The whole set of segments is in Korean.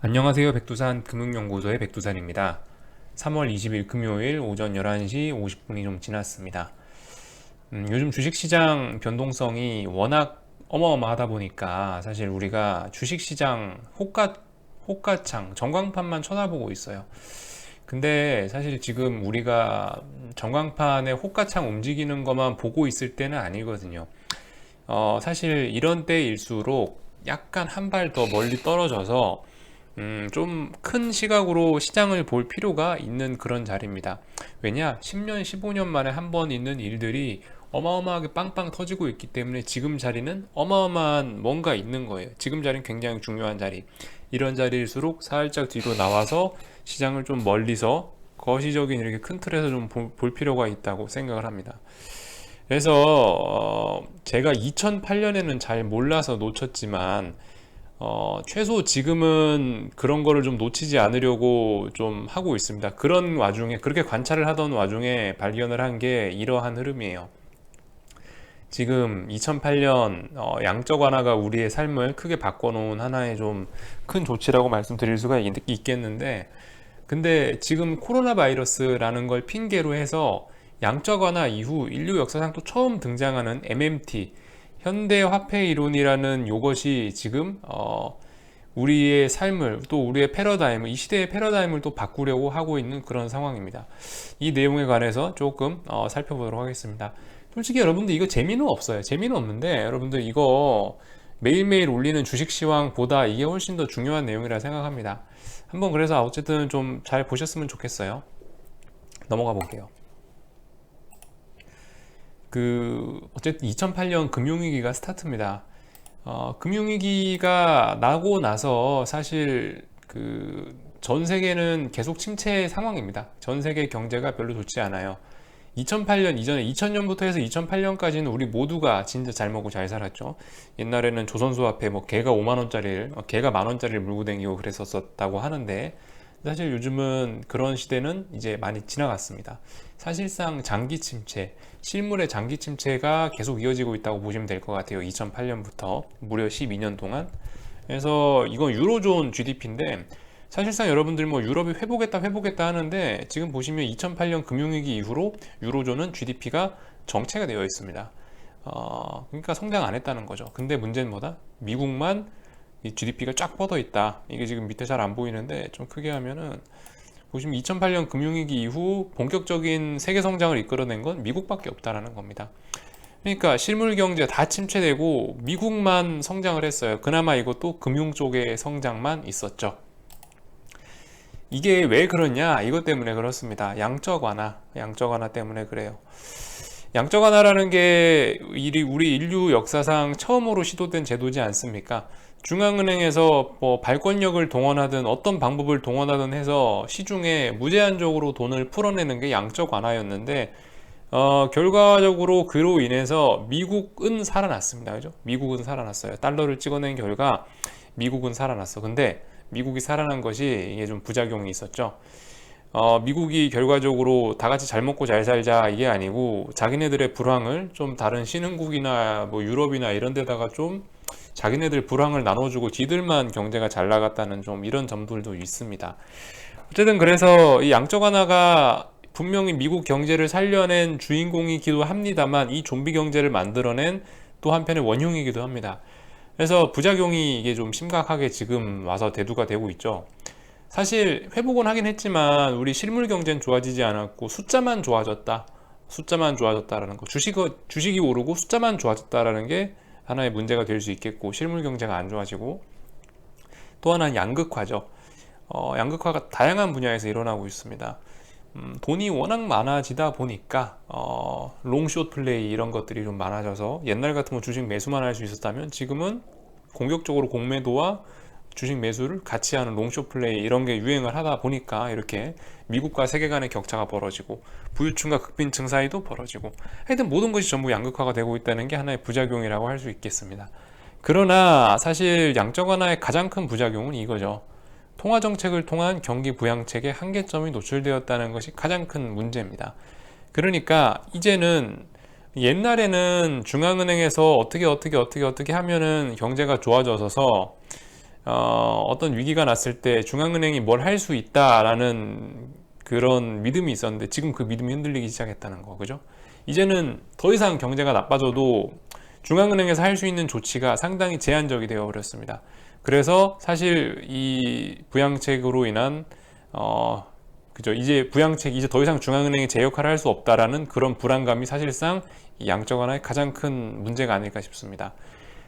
안녕하세요. 백두산 금융연구소의 백두산입니다. 3월 20일 금요일 오전 11시 50분이 좀 지났습니다. 요즘 주식시장 변동성이 워낙 어마어마하다 보니까 사실 우리가 주식시장 호가창, 전광판만 쳐다보고 있어요. 근데 사실 지금 우리가 전광판의 호가창 움직이는 것만 보고 있을 때는 아니거든요. 사실 이런 때일수록 약간 한 발 더 멀리 떨어져서 좀 큰 시각으로 시장을 볼 필요가 있는 그런 자리입니다. 왜냐? 10년, 15년 만에 한 번 있는 일들이 어마어마하게 빵빵 터지고 있기 때문에 지금 자리는 어마어마한 뭔가 있는 거예요. 지금 자리는 굉장히 중요한 자리. 이런 자리일수록 살짝 뒤로 나와서 시장을 좀 멀리서 거시적인 이렇게 큰 틀에서 좀 볼 필요가 있다고 생각을 합니다. 그래서 제가 2008년에는 잘 몰라서 놓쳤지만 최소 지금은 그런 거를 좀 놓치지 않으려고 좀 하고 있습니다. 그런 와중에, 그렇게 관찰을 하던 와중에 발견을 한 게 이러한 흐름이에요. 지금 2008년 양적 완화가 우리의 삶을 크게 바꿔놓은 하나의 좀 큰 조치라고 말씀드릴 수가 있겠는데, 근데 지금 코로나 바이러스라는 걸 핑계로 해서 양적 완화 이후 인류 역사상 또 처음 등장하는 MMT, 현대 화폐 이론이라는 요것이 지금 우리의 삶을 또 우리의 패러다임을 이 시대의 패러다임을 또 바꾸려고 하고 있는 그런 상황입니다. 이 내용에 관해서 조금 살펴보도록 하겠습니다. 솔직히 여러분들 이거 재미는 없어요. 재미는 없는데 여러분들 이거 매일매일 올리는 주식 시황보다 이게 훨씬 더 중요한 내용이라 생각합니다. 한번 그래서 어쨌든 좀 잘 보셨으면 좋겠어요. 넘어가 볼게요. 어쨌든 2008년 금융위기가 스타트입니다. 금융위기가 나고 나서 사실 전 세계는 계속 침체 상황입니다. 전 세계 경제가 별로 좋지 않아요. 2008년 이전에 2000년부터 해서 2008년까지는 우리 모두가 진짜 잘 먹고 잘 살았죠. 옛날에는 조선소 앞에 뭐 개가 5만 원짜리를 개가 만 원짜리를 물고 다니고 그랬었다고 하는데 사실 요즘은 그런 시대는 이제 많이 지나갔습니다. 사실상 장기 침체, 실물의 장기 침체가 계속 이어지고 있다고 보시면 될 것 같아요. 2008년부터 무려 12년 동안. 그래서 이건 유로존 GDP인데 사실상 여러분들 뭐 유럽이 회복했다 하는데 지금 보시면 2008년 금융위기 이후로 유로존은 GDP가 정체가 되어 있습니다. 그러니까 성장 안 했다는 거죠. 근데 문제는 뭐다? 미국만 이 GDP가 쫙 뻗어 있다. 이게 지금 밑에 잘 안 보이는데 좀 크게 하면은 보시면 2008년 금융위기 이후 본격적인 세계 성장을 이끌어낸 건 미국밖에 없다라는 겁니다. 그러니까 실물 경제 다 침체되고 미국만 성장을 했어요. 그나마 이것도 금융 쪽의 성장만 있었죠. 이게 왜 그러냐? 이것 때문에 그렇습니다. 양적 완화 때문에 그래요. 양적 완화라는 게 우리 인류 역사상 처음으로 시도된 제도지 않습니까? 중앙은행에서 뭐 발권력을 동원하든 어떤 방법을 동원하든 해서 시중에 무제한적으로 돈을 풀어내는 게 양적 완화였는데 결과적으로 그로 인해서 미국은 살아났습니다. 그죠? 미국은 살아났어요. 달러를 찍어낸 결과 미국은 살아났어. 근데 미국이 살아난 것이 이게 좀 부작용이 있었죠. 미국이 결과적으로 다 같이 잘 먹고 잘 살자 이게 아니고 자기네들의 불황을 좀 다른 신흥국이나 뭐 유럽이나 이런 데다가 좀 자기네들 불황을 나눠주고 지들만 경제가 잘 나갔다는 좀 이런 점들도 있습니다. 어쨌든 그래서 이 양적 완화가 분명히 미국 경제를 살려낸 주인공이기도 합니다만 이 좀비 경제를 만들어낸 또 한편의 원흉이기도 합니다. 그래서 부작용이 이게 좀 심각하게 지금 와서 대두가 되고 있죠. 사실 회복은 하긴 했지만 우리 실물 경제는 좋아지지 않았고 숫자만 좋아졌다라는 거. 주식이 오르고 숫자만 좋아졌다라는 게 하나의 문제가 될 수 있겠고 실물 경제가 안 좋아지고 또 하나는 양극화죠. 양극화가 다양한 분야에서 일어나고 있습니다. 돈이 워낙 많아지다 보니까 롱숏 플레이 이런 것들이 좀 많아져서 옛날 같으면 주식 매수만 할 수 있었다면 지금은 공격적으로 공매도와 주식 매수를 같이 하는 롱숏 플레이 이런 게 유행을 하다 보니까 이렇게 미국과 세계 간의 격차가 벌어지고 부유층과 극빈층 사이도 벌어지고 하여튼 모든 것이 전부 양극화가 되고 있다는 게 하나의 부작용이라고 할 수 있겠습니다. 그러나 사실 양적 완화의 가장 큰 부작용은 이거죠. 통화 정책을 통한 경기 부양책의 한계점이 노출되었다는 것이 가장 큰 문제입니다. 그러니까 이제는 옛날에는 중앙은행에서 어떻게 하면은 경제가 좋아져서 어떤 위기가 났을 때 중앙은행이 뭘 할 수 있다라는 그런 믿음이 있었는데 지금 그 믿음이 흔들리기 시작했다는 거, 그죠? 이제는 더 이상 경제가 나빠져도 중앙은행에서 할 수 있는 조치가 상당히 제한적이 되어 버렸습니다. 그래서 사실 이 부양책으로 인한 그죠? 이제 부양책 이제 더 이상 중앙은행이 제 역할을 할 수 없다라는 그런 불안감이 사실상 이 양적 완화의 가장 큰 문제가 아닐까 싶습니다.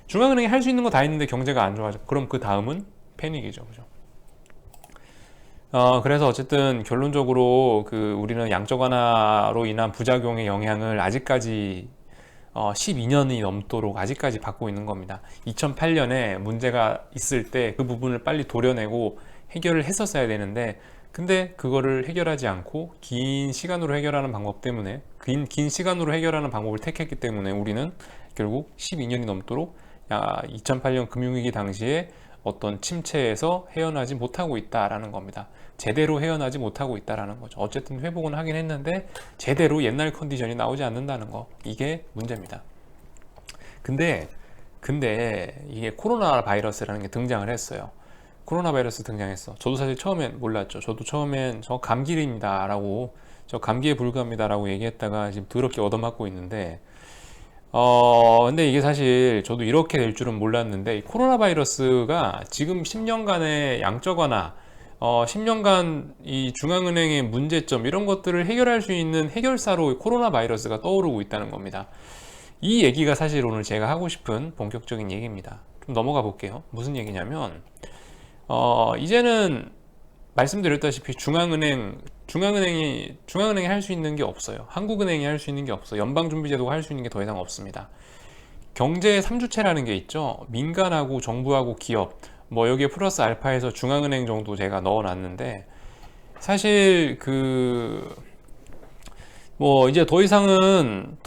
중앙은행이 할 수 있는 거 다 했는데 경제가 안 좋아져. 그럼 그 다음은 패닉이죠, 그죠? 그래서 어쨌든 결론적으로 우리는 양적 완화로 인한 부작용의 영향을 아직까지 12년이 넘도록 아직까지 받고 있는 겁니다. 2008년에 문제가 있을 때 그 부분을 빨리 도려내고 해결을 했었어야 되는데 근데 그거를 해결하지 않고 긴 시간으로 해결하는 방법 때문에 긴 시간으로 해결하는 방법을 택했기 때문에 우리는 결국 12년이 넘도록 2008년 금융위기 당시에 어떤 침체에서 헤어나지 못하고 있다라는 겁니다. 제대로 헤어나지 못하고 있다라는 거죠. 어쨌든 회복은 하긴 했는데 제대로 옛날 컨디션이 나오지 않는다는 거, 이게 문제입니다. 근데 이게 코로나 바이러스라는 게 등장을 했어요. 코로나 바이러스 등장했어. 저도 사실 처음엔 몰랐죠. 저도 처음엔 저 감기입니다 라고, 저 감기에 불과합니다 라고 얘기했다가 지금 더럽게 얻어맞고 있는데 근데 이게 사실 저도 이렇게 될 줄은 몰랐는데 이 코로나 바이러스가 지금 10년간의 양적 완화, 10년간 이 중앙은행의 문제점 이런 것들을 해결할 수 있는 해결사로 코로나 바이러스가 떠오르고 있다는 겁니다. 이 얘기가 사실 오늘 제가 하고 싶은 본격적인 얘기입니다. 좀 넘어가 볼게요. 무슨 얘기냐면 이제는 말씀드렸다시피 중앙은행이 할 수 있는 게 없어요. 한국은행이 할 수 있는 게 없어요. 연방준비제도가 할 수 있는 게 더 이상 없습니다. 경제 3주체라는 게 있죠. 민간하고 정부하고 기업, 뭐 여기에 플러스 알파에서 중앙은행 정도 제가 넣어놨는데 사실 뭐 이제 더 이상은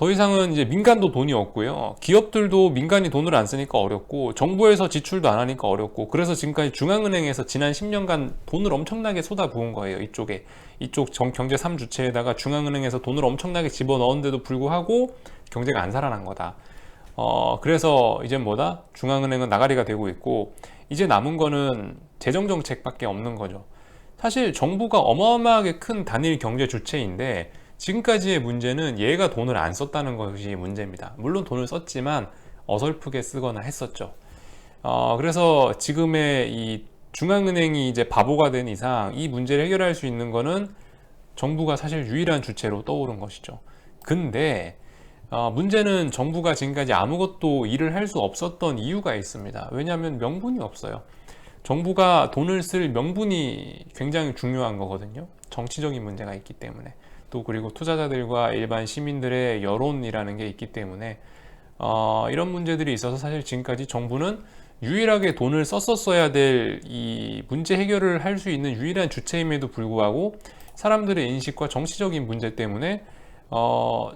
이제 민간도 돈이 없고요. 기업들도 민간이 돈을 안 쓰니까 어렵고 정부에서 지출도 안 하니까 어렵고 그래서 지금까지 중앙은행에서 지난 10년간 돈을 엄청나게 쏟아부은 거예요. 이쪽 경제 3주체에다가 중앙은행에서 돈을 엄청나게 집어넣은데도 불구하고 경제가 안 살아난 거다. 그래서 이제 뭐다? 중앙은행은 나가리가 되고 있고 이제 남은 거는 재정정책밖에 없는 거죠. 사실 정부가 어마어마하게 큰 단일 경제 주체인데 지금까지의 문제는 얘가 돈을 안 썼다는 것이 문제입니다. 물론 돈을 썼지만 어설프게 쓰거나 했었죠. 그래서 지금의 이 중앙은행이 이제 바보가 된 이상 이 문제를 해결할 수 있는 거는 정부가 사실 유일한 주체로 떠오른 것이죠. 근데 문제는 정부가 지금까지 아무것도 일을 할 수 없었던 이유가 있습니다. 왜냐하면 명분이 없어요. 정부가 돈을 쓸 명분이 굉장히 중요한 거거든요. 정치적인 문제가 있기 때문에. 또 그리고 투자자들과 일반 시민들의 여론이라는 게 있기 때문에 이런 문제들이 있어서 사실 지금까지 정부는 유일하게 돈을 썼었어야 될 이 문제 해결을 할 수 있는 유일한 주체임에도 불구하고 사람들의 인식과 정치적인 문제 때문에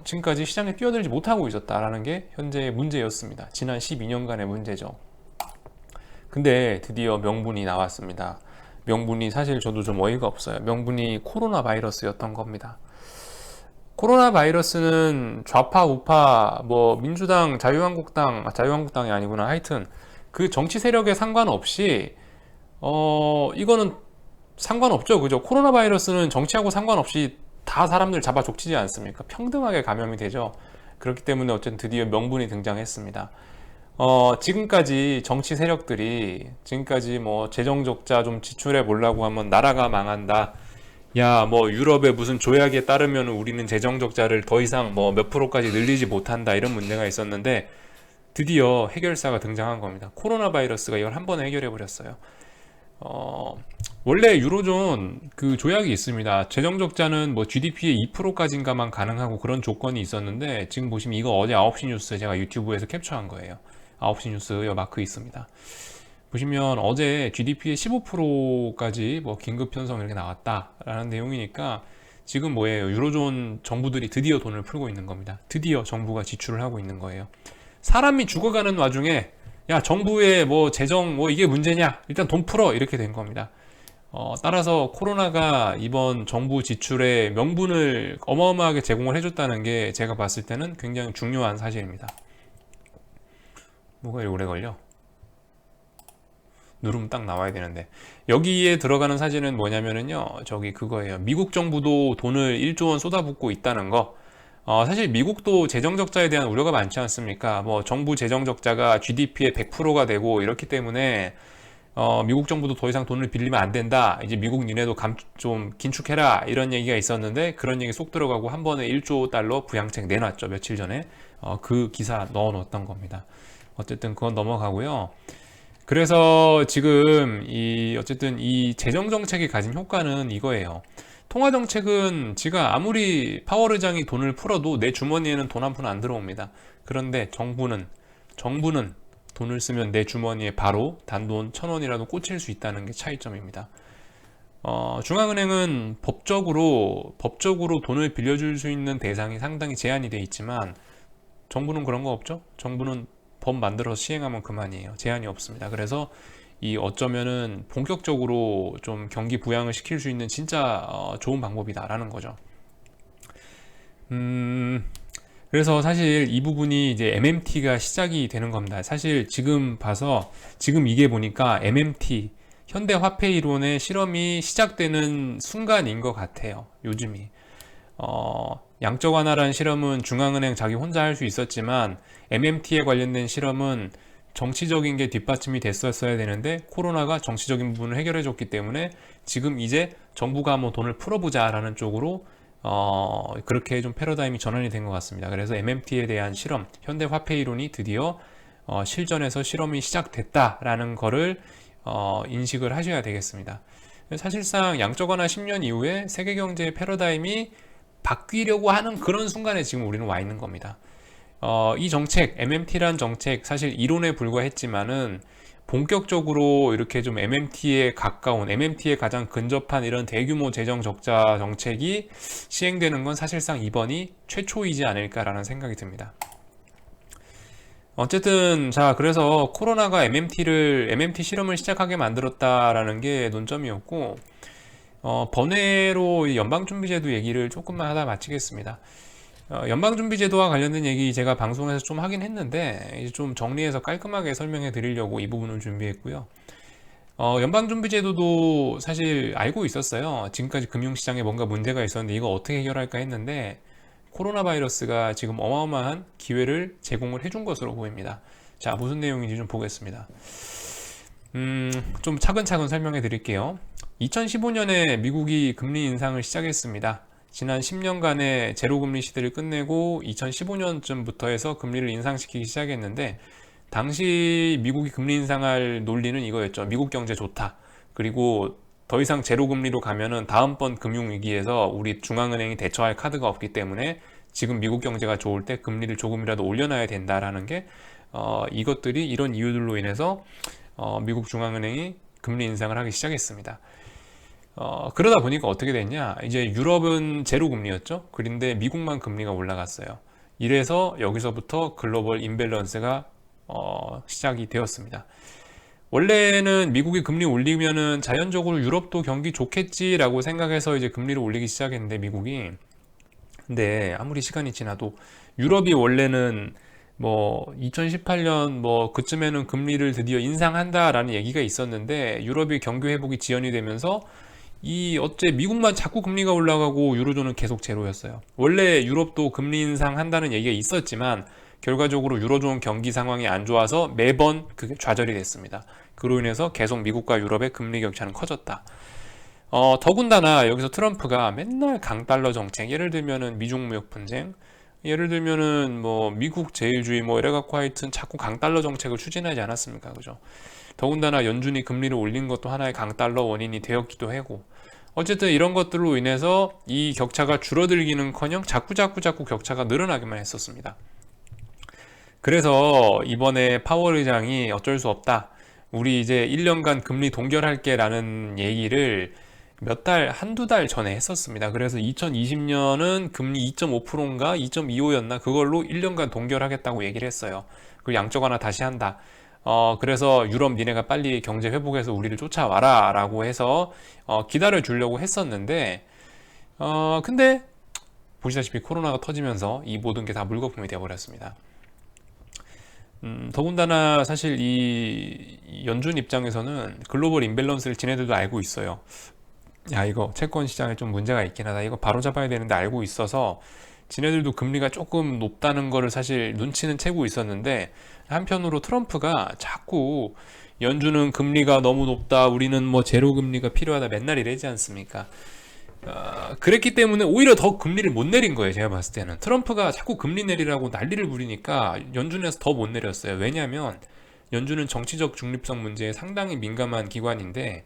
지금까지 시장에 뛰어들지 못하고 있었다라는 게 현재의 문제였습니다. 지난 12년간의 문제죠. 근데 드디어 명분이 나왔습니다. 명분이 사실 저도 좀 어이가 없어요. 명분이 코로나 바이러스였던 겁니다. 코로나 바이러스는 좌파 우파 뭐 민주당 자유한국당이 아니구나, 하여튼 그 정치 세력에 상관없이 이거는 상관없죠, 그죠? 코로나 바이러스는 정치하고 상관없이 다 사람들 잡아 족치지 않습니까? 평등하게 감염이 되죠. 그렇기 때문에 어쨌든 드디어 명분이 등장했습니다. 지금까지 정치 세력들이 지금까지 뭐 재정 적자 좀 지출해 보려고 하면 나라가 망한다. 야, 뭐 유럽의 무슨 조약에 따르면 우리는 재정 적자를 더 이상 뭐 몇 프로까지 늘리지 못한다, 이런 문제가 있었는데 드디어 해결사가 등장한 겁니다. 코로나 바이러스가 이걸 한 번에 해결해 버렸어요. 원래 유로존 그 조약이 있습니다. 재정 적자는 뭐 GDP의 2%까지인가만 가능하고 그런 조건이 있었는데 지금 보시면 이거 어제 9시 뉴스 제가 유튜브에서 캡처한 거예요. 9시 뉴스 마크 있습니다. 보시면 어제 GDP의 15%까지 뭐 긴급 편성 이렇게 나왔다라는 내용이니까 지금 뭐예요? 유로존 정부들이 드디어 돈을 풀고 있는 겁니다. 드디어 정부가 지출을 하고 있는 거예요. 사람이 죽어가는 와중에 야, 정부의 뭐 재정 뭐 이게 문제냐? 일단 돈 풀어, 이렇게 된 겁니다. 따라서 코로나가 이번 정부 지출의 명분을 어마어마하게 제공을 해줬다는 게 제가 봤을 때는 굉장히 중요한 사실입니다. 뭐가 이렇게 오래 걸려? 누르면 딱 나와야 되는데, 여기에 들어가는 사진은 뭐냐면은요, 저기 그거예요. 미국 정부도 돈을 1조 원 쏟아붓고 있다는 거. 사실 미국도 재정 적자에 대한 우려가 많지 않습니까? 뭐 정부 재정 적자가 GDP의 100%가 되고 이렇기 때문에 미국 정부도 더 이상 돈을 빌리면 안 된다. 이제 미국 니네도 좀 긴축해라. 이런 얘기가 있었는데 그런 얘기 쏙 들어가고 한 번에 1조 달러 부양책 내놨죠. 며칠 전에. 그 기사 넣어 놓았던 겁니다. 어쨌든 그건 넘어가고요. 그래서 지금 어쨌든 이 재정 정책이 가진 효과는 이거예요. 통화 정책은 지가 아무리 파월 의장이 돈을 풀어도 내 주머니에는 돈 한 푼 안 들어옵니다. 그런데 정부는 돈을 쓰면 내 주머니에 바로 단돈 1,000원이라도 꽂힐 수 있다는 게 차이점입니다. 중앙은행은 법적으로 돈을 빌려줄 수 있는 대상이 상당히 제한이 돼 있지만 정부는 그런 거 없죠? 정부는 법 만들어서 시행하면 그만이에요. 제한이 없습니다. 그래서 어쩌면은 본격적으로 좀 경기 부양을 시킬 수 있는 진짜 좋은 방법이다라는 거죠. 그래서 사실 이 부분이 이제 MMT가 시작이 되는 겁니다. 사실 지금 이게 보니까 MMT, 현대화폐 이론의 실험이 시작되는 순간인 것 같아요. 요즘이. 양적 완화라는 실험은 중앙은행 자기 혼자 할 수 있었지만 MMT에 관련된 실험은 정치적인 게 뒷받침이 됐었어야 되는데 코로나가 정치적인 부분을 해결해 줬기 때문에 지금 이제 정부가 한번 돈을 풀어보자라는 쪽으로 그렇게 좀 패러다임이 전환이 된 것 같습니다. 그래서 MMT에 대한 실험, 현대화폐 이론이 드디어 실전에서 실험이 시작됐다라는 거를 인식을 하셔야 되겠습니다. 사실상 양적 완화 10년 이후에 세계 경제의 패러다임이 바뀌려고 하는 그런 순간에 지금 우리는 와 있는 겁니다. 이 정책, MMT란 정책, 사실 이론에 불과했지만은 본격적으로 이렇게 좀 MMT에 가까운, MMT에 가장 근접한 이런 대규모 재정 적자 정책이 시행되는 건 사실상 이번이 최초이지 않을까라는 생각이 듭니다. 어쨌든, 자, 그래서 코로나가 MMT 실험을 시작하게 만들었다라는 게 논점이었고, 번외로 연방준비제도 얘기를 조금만 하다 마치겠습니다. 연방준비제도와 관련된 얘기 제가 방송에서 좀 하긴 했는데 이제 좀 정리해서 깔끔하게 설명해 드리려고 이 부분을 준비했고요. 연방준비제도도 사실 알고 있었어요. 지금까지 금융시장에 뭔가 문제가 있었는데 이거 어떻게 해결할까 했는데 코로나 바이러스가 지금 어마어마한 기회를 제공을 해준 것으로 보입니다. 자, 무슨 내용인지 좀 보겠습니다. 좀 차근차근 설명해 드릴게요. 2015년에 미국이 금리 인상을 시작했습니다. 지난 10년간의 제로금리 시대를 끝내고 2015년쯤부터 해서 금리를 인상시키기 시작했는데 당시 미국이 금리 인상할 논리는 이거였죠. 미국 경제 좋다. 그리고 더 이상 제로금리로 가면은 다음번 금융위기에서 우리 중앙은행이 대처할 카드가 없기 때문에 지금 미국 경제가 좋을 때 금리를 조금이라도 올려놔야 된다라는 게 이것들이 이런 이유들로 인해서 미국 중앙은행이 금리 인상을 하기 시작했습니다. 그러다 보니까 어떻게 됐냐? 이제 유럽은 제로 금리였죠. 그런데 미국만 금리가 올라갔어요. 이래서 여기서부터 글로벌 임밸런스가 시작이 되었습니다. 원래는 미국이 금리 올리면은 자연적으로 유럽도 경기 좋겠지라고 생각해서 이제 금리를 올리기 시작했는데 미국이. 근데 아무리 시간이 지나도 유럽이 원래는 뭐 2018년 뭐 그쯤에는 금리를 드디어 인상한다라는 얘기가 있었는데 유럽이 경기 회복이 지연이 되면서 어째 미국만 자꾸 금리가 올라가고 유로존은 계속 제로였어요. 원래 유럽도 금리 인상한다는 얘기가 있었지만 결과적으로 유로존 경기 상황이 안 좋아서 매번 그게 좌절이 됐습니다. 그로 인해서 계속 미국과 유럽의 금리 격차는 커졌다. 더군다나 여기서 트럼프가 맨날 강달러 정책, 예를 들면은 미중 무역 분쟁, 예를 들면은 뭐 미국 제일주의 뭐 이래갖고 하여튼 자꾸 강달러 정책을 추진하지 않았습니까? 그죠? 더군다나 연준이 금리를 올린 것도 하나의 강달러 원인이 되었기도 하고 어쨌든 이런 것들로 인해서 이 격차가 줄어들기는커녕 자꾸 격차가 늘어나기만 했었습니다. 그래서 이번에 파월 의장이 어쩔 수 없다. 우리 이제 1년간 금리 동결할게 라는 얘기를 한두 달 전에 했었습니다. 그래서 2020년은 금리 2.5%인가 2.25였나 그걸로 1년간 동결하겠다고 얘기를 했어요. 그리고 양적 완화 다시 한다. 그래서 유럽 니네가 빨리 경제 회복해서 우리를 쫓아와라 라고 해서 기다려 주려고 했었는데 근데 보시다시피 코로나가 터지면서 이 모든 게 다 물거품이 되어버렸습니다. 더군다나 사실 이 연준 입장에서는 글로벌 임밸런스를 지네들도 알고 있어요. 야, 이거 채권 시장에 좀 문제가 있긴 하다. 이거 바로 잡아야 되는데 알고 있어서 지네들도 금리가 조금 높다는 거를 사실 눈치는 채고 있었는데, 한편으로 트럼프가 자꾸 연준은 금리가 너무 높다, 우리는 뭐 제로 금리가 필요하다 맨날 이러지 않습니까? 그랬기 때문에 오히려 더 금리를 못 내린 거예요. 제가 봤을 때는 트럼프가 자꾸 금리 내리라고 난리를 부리니까 연준에서 더 못 내렸어요. 왜냐하면 연준은 정치적 중립성 문제에 상당히 민감한 기관인데,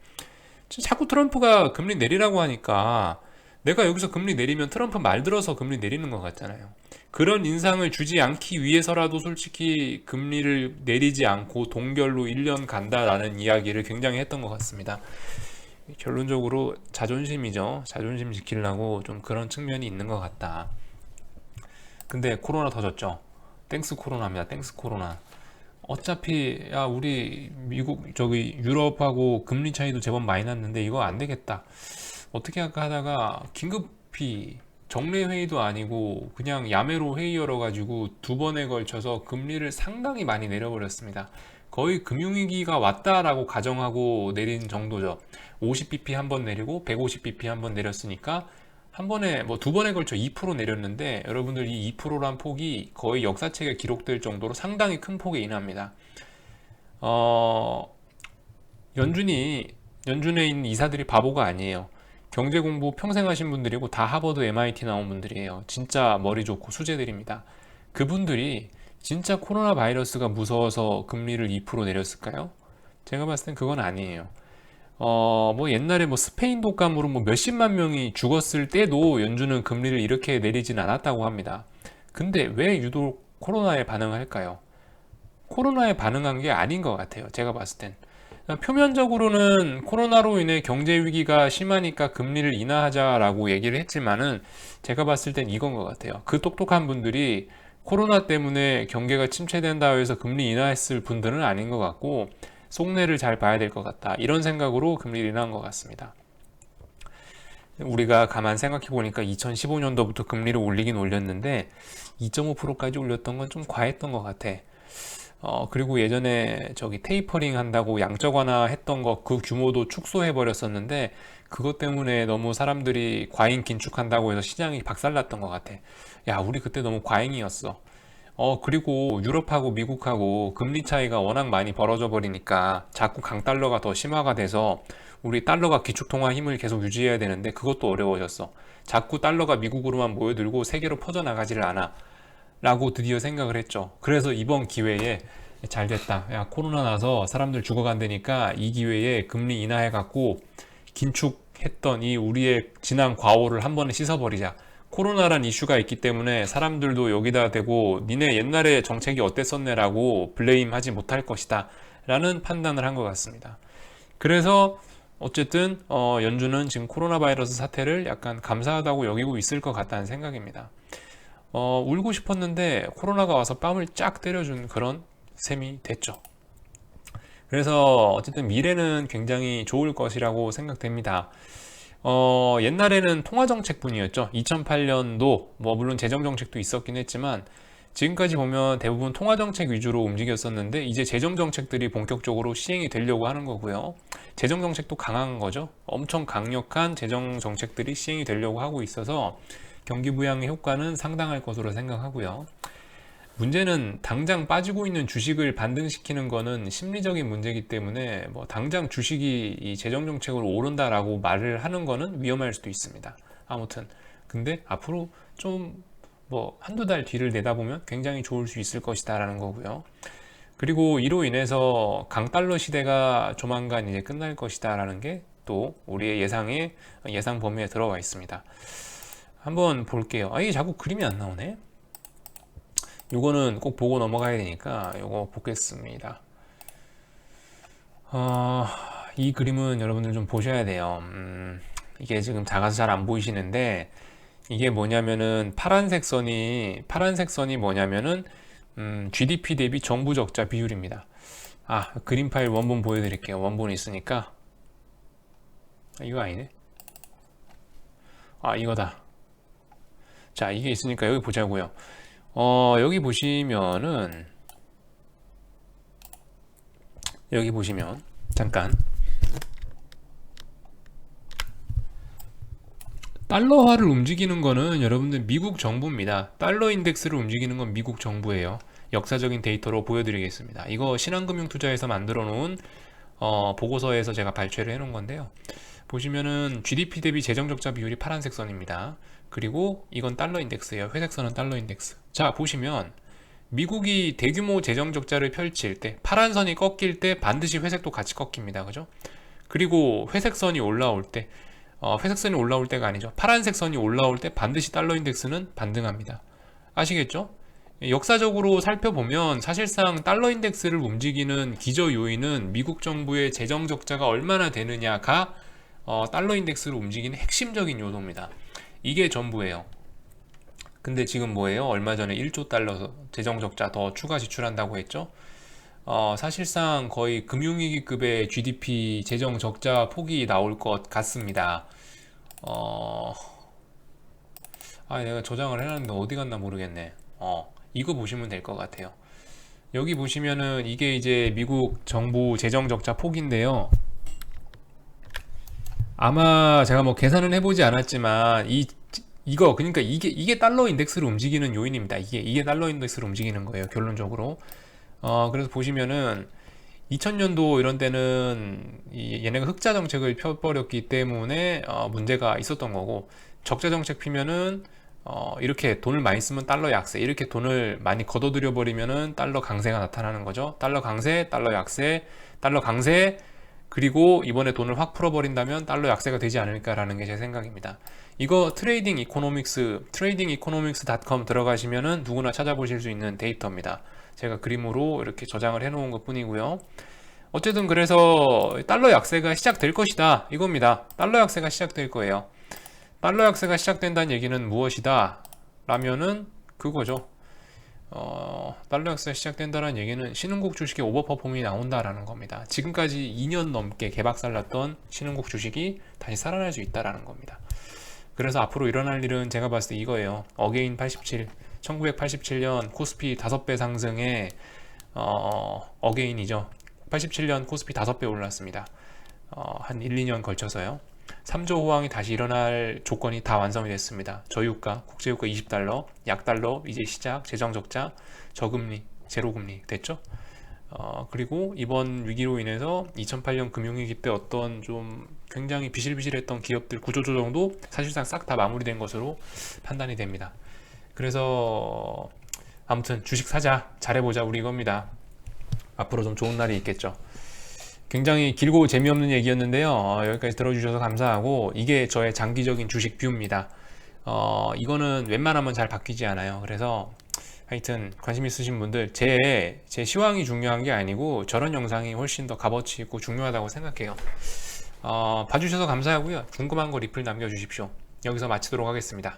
자꾸 트럼프가 금리 내리라고 하니까 내가 여기서 금리 내리면 트럼프 말 들어서 금리 내리는 것 같잖아요. 그런 인상을 주지 않기 위해서라도 솔직히 금리를 내리지 않고 동결로 1년 간다라는 이야기를 굉장히 했던 것 같습니다. 결론적으로 자존심이죠. 자존심 지키려고 좀 그런 측면이 있는 것 같다. 근데 코로나 터졌죠. 땡스 코로나입니다. 땡스 코로나. 어차피 야 우리 미국 저기 유럽하고 금리 차이도 제법 많이 났는데 이거 안 되겠다. 어떻게 할까 하다가 긴급히 정례 회의도 아니고 그냥 야매로 회의 열어가지고 두 번에 걸쳐서 금리를 상당히 많이 내려버렸습니다. 거의 금융위기가 왔다라고 가정하고 내린 정도죠. 50bp 한 번 내리고 150bp 한 번 내렸으니까 한 번에 뭐 두 번에 걸쳐 2% 내렸는데, 여러분들 이 2%란 폭이 거의 역사책에 기록될 정도로 상당히 큰 폭에 인합니다. 어, 연준에 있는 이사들이 바보가 아니에요. 경제 공부 평생 하신 분들이고 다 하버드 MIT 나온 분들이에요. 진짜 머리 좋고 수재들입니다. 그분들이 진짜 코로나 바이러스가 무서워서 금리를 2% 내렸을까요? 제가 봤을 땐 그건 아니에요. 뭐 옛날에 뭐 스페인 독감으로 뭐 몇십만 명이 죽었을 때도 연준은 금리를 이렇게 내리진 않았다고 합니다. 근데 왜 유독 코로나에 반응할까요? 코로나에 반응한 게 아닌 것 같아요. 제가 봤을 땐. 표면적으로는 코로나로 인해 경제 위기가 심하니까 금리를 인하하자라고 얘기를 했지만은, 제가 봤을 땐 이건 것 같아요. 그 똑똑한 분들이 코로나 때문에 경계가 침체된다 해서 금리 인하했을 분들은 아닌 것 같고, 속내를 잘 봐야 될 것 같다, 이런 생각으로 금리를 인하한 것 같습니다. 우리가 가만 생각해 보니까 2015년도부터 금리를 올리긴 올렸는데 2.5%까지 올렸던 건 좀 과했던 것 같아. 그리고 예전에 저기 테이퍼링 한다고 양적 완화했던 거 그 규모도 축소해 버렸었는데, 그것 때문에 너무 사람들이 과잉 긴축한다고 해서 시장이 박살났던 것 같아. 야, 우리 그때 너무 과잉이었어. 그리고 유럽하고 미국하고 금리 차이가 워낙 많이 벌어져 버리니까 자꾸 강달러가 더 심화가 돼서 우리 달러가 기축통화 힘을 계속 유지해야 되는데 그것도 어려워졌어. 자꾸 달러가 미국으로만 모여들고 세계로 퍼져나가지를 않아. 라고 드디어 생각을 했죠. 그래서 이번 기회에 잘 됐다. 야, 코로나 나서 사람들 죽어간다니까 이 기회에 금리 인하해갖고 긴축했던 이 우리의 지난 과오를 한 번에 씻어버리자. 코로나란 이슈가 있기 때문에 사람들도 여기다 대고 니네 옛날에 정책이 어땠었네 라고 블레임하지 못할 것이다 라는 판단을 한 것 같습니다. 그래서 어쨌든 연준은 지금 코로나 바이러스 사태를 약간 감사하다고 여기고 있을 것 같다는 생각입니다. 울고 싶었는데 코로나가 와서 뺨을 쫙 때려준 그런 셈이 됐죠. 그래서 어쨌든 미래는 굉장히 좋을 것이라고 생각됩니다. 옛날에는 통화정책뿐이었죠. 2008년도 뭐 물론 재정정책도 있었긴 했지만 지금까지 보면 대부분 통화정책 위주로 움직였었는데, 이제 재정정책들이 본격적으로 시행이 되려고 하는 거고요. 재정정책도 강한 거죠. 엄청 강력한 재정정책들이 시행이 되려고 하고 있어서 경기 부양의 효과는 상당할 것으로 생각하고요. 문제는 당장 빠지고 있는 주식을 반등시키는 거는 심리적인 문제이기 때문에 뭐 당장 주식이 이 재정 정책으로 오른다라고 말을 하는 거는 위험할 수도 있습니다. 아무튼 근데 앞으로 좀 뭐 한두 달 뒤를 내다보면 굉장히 좋을 수 있을 것이다라는 거고요. 그리고 이로 인해서 강달러 시대가 조만간 이제 끝날 것이다라는 게 또 우리의 예상 범위에 들어와 있습니다. 한번 볼게요. 이게 자꾸 그림이 안 나오네. 요거는 꼭 보고 넘어가야 되니까 요거 보겠습니다. 이 그림은 여러분들 좀 보셔야 돼요. 이게 지금 작아서 잘 안 보이시는데, 이게 뭐냐면은 파란색 선이 뭐냐면은 GDP 대비 정부 적자 비율입니다. 그림 파일 원본 보여드릴게요. 원본이 있으니까. 이거 아니네. 이거다. 자, 이게 있으니까 여기 보자고요. 여기 보시면은 여기 보시면 잠깐 달러화를 움직이는 거는 여러분들 미국 정부입니다. 달러 인덱스를 움직이는 건 미국 정부예요. 역사적인 데이터로 보여드리겠습니다. 이거 신한금융투자에서 만들어 놓은 보고서에서 제가 발췌를 해 놓은 건데요. 보시면은 GDP 대비 재정적자 비율이 파란색 선입니다. 그리고 이건 달러 인덱스예요. 회색 선은 달러 인덱스. 자, 보시면 미국이 대규모 재정적자를 펼칠 때 파란 선이 꺾일 때 반드시 회색도 같이 꺾입니다. 그죠? 그리고 회색 선이 올라올 때 회색 선이 올라올 때가 아니죠. 파란색 선이 올라올 때 반드시 달러 인덱스는 반등합니다. 아시겠죠? 역사적으로 살펴보면 사실상 달러 인덱스를 움직이는 기저 요인은 미국 정부의 재정 적자가 얼마나 되느냐가 달러 인덱스를 움직이는 핵심적인 요소입니다. 이게 전부예요. 근데 지금 뭐예요? 얼마 전에 1조 달러 재정 적자 더 추가 지출한다고 했죠? 사실상 거의 금융위기급의 GDP 재정 적자 폭이 나올 것 같습니다. 내가 저장을 해놨는데 어디 갔나 모르겠네. 이거 보시면 될 것 같아요. 여기 보시면은 이게 이제 미국 정부 재정 적자 폭인데요. 아마 제가 뭐 계산은 해보지 않았지만 이거 그러니까 이게 달러 인덱스를 움직이는 요인입니다. 이게 달러 인덱스를 움직이는 거예요. 결론적으로. 그래서 보시면은 2000년도 이런 때는 얘네가 흑자 정책을 펴버렸기 때문에 문제가 있었던 거고, 적자 정책 피면은 이렇게 돈을 많이 쓰면 달러 약세, 이렇게 돈을 많이 걷어들여 버리면은 달러 강세가 나타나는 거죠. 달러 강세, 달러 약세, 달러 강세, 그리고 이번에 돈을 확 풀어버린다면 달러 약세가 되지 않을까라는 게 제 생각입니다. 이거 트레이딩 이코노믹스, tradingeconomics.com 들어가시면은 누구나 찾아보실 수 있는 데이터입니다. 제가 그림으로 이렇게 저장을 해 놓은 것 뿐이고요. 어쨌든 그래서 달러 약세가 시작될 것이다, 이겁니다. 달러 약세가 시작될 거예요. 달러 약세가 시작된다는 얘기는 무엇이다 라면은 그거죠. 달러 약세가 시작된다는 얘기는 신흥국 주식의 오버퍼폼이 나온다라는 겁니다. 지금까지 2년 넘게 개박살났던 신흥국 주식이 다시 살아날 수 있다라는 겁니다. 그래서 앞으로 일어날 일은 제가 봤을 때 이거예요. 어게인 87, 1987년 코스피 5배 상승에 어게인이죠. 87년 코스피 5배 올랐습니다. 한 1, 2년 걸쳐서요. 3조 호황이 다시 일어날 조건이 다 완성이 됐습니다. 저유가, 국제유가 20달러, 약달러, 이제 시작, 재정적자, 저금리, 제로금리 됐죠. 그리고 이번 위기로 인해서 2008년 금융위기 때 어떤 좀 굉장히 비실비실했던 기업들 구조조정도 사실상 싹 다 마무리된 것으로 판단이 됩니다. 그래서 아무튼 주식 사자, 잘해보자, 우리 이겁니다. 앞으로 좀 좋은 날이 있겠죠. 굉장히 길고 재미없는 얘기였는데요. 여기까지 들어주셔서 감사하고, 이게 저의 장기적인 주식 뷰입니다. 이거는 웬만하면 잘 바뀌지 않아요. 그래서 하여튼 관심 있으신 분들, 제 시황이 중요한 게 아니고 저런 영상이 훨씬 더 값어치 있고 중요하다고 생각해요. 봐주셔서 감사하고요. 궁금한 거 리플 남겨주십시오. 여기서 마치도록 하겠습니다.